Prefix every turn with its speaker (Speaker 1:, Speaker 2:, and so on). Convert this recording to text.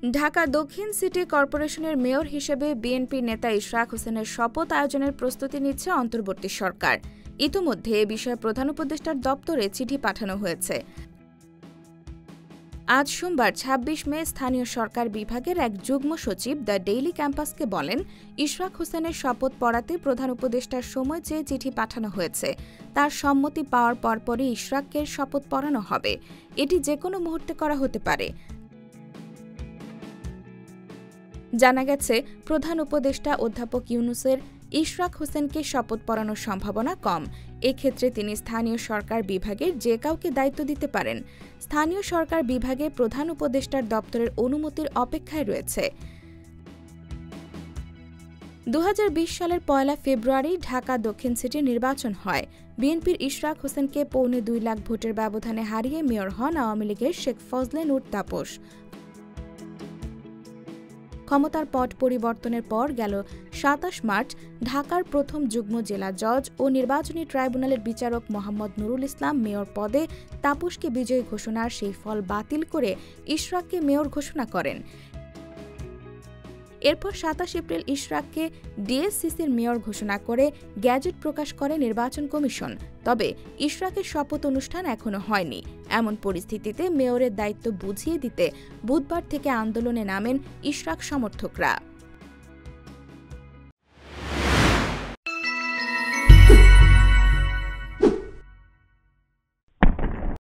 Speaker 1: ঢাকা দক্ষিণ সিটি কর্পোরেশনের মেয়র হিসেবে বিএনপির নেতা ইশরাক হোসেনের শপথ আয়োজনের প্রস্তুতি নিচ্ছে অন্তর্বর্তী সরকার। ইতোমধ্যে এ বিষয়ে প্রধান উপদেষ্টার দপ্তরে চিঠি পাঠানো হয়েছে। আজ সোমবার ২৬ মে স্থানীয় সরকার বিভাগের এক যুগ্ম সচিব দ্য ডেইলি ক্যাম্পাসকে বলেন, ইশরাক হোসেনের শপথ পড়াতে প্রধান উপদেষ্টার সময় চেয়ে চিঠি পাঠানো হয়েছে। তার সম্মতি পাওয়ার পরপরই ইশরাককে শপথ পড়ানো হবে। এটি যেকোনো মুহূর্তে করা হতে পারে। জানা গেছে, প্রধান উপদেষ্টা অধ্যাপক ইউনূসের ইশরাক হোসেনকে শপথ পড়ানোর সম্ভাবনা কম। এক্ষেত্রে তিনি স্থানীয় সরকার বিভাগের যে কাউকে দায়িত্ব দিতে পারেন। স্থানীয় সরকার বিভাগে প্রধান উপদেষ্টার দপ্তরের অনুমতির অপেক্ষায় রয়েছে। ২০২০ সালের ১ ফেব্রুয়ারি ঢাকা দক্ষিণ সিটির নির্বাচন হয়। বিএনপির ইশরাক হোসেনকে ২.৫ লাখ ভোটের ব্যবধানে হারিয়ে মেয়র হন আওয়ামী লীগের শেখ ফজলে নূর তাপস। ক্ষমতার পট পরিবর্তনের পর গেল ২৭ মার্চ ঢাকার প্রথম যুগ্ম জেলা জজ ও নির্বাচনী ট্রাইব্যুনালের বিচারক মোহাম্মদ নুরুল ইসলাম মেয়র পদে তাপসকে বিজয়ী ঘোষণার সেই ফল বাতিল করে ইশরাককে মেয়র ঘোষণা করেন। এরপর ২৭ এপ্রিল ইশরাককে ডিএসসিসির মেয়র ঘোষণা করে গ্যাজেট প্রকাশ করে নির্বাচন কমিশন। তবে ইশরাকের শপথ অনুষ্ঠান এখনো হয়নি। এমন পরিস্থিতিতে মেয়রের দায়িত্ব বুঝিয়ে দিতে বুধবার থেকে আন্দোলনে নামেন ইশরাক সমর্থকরা।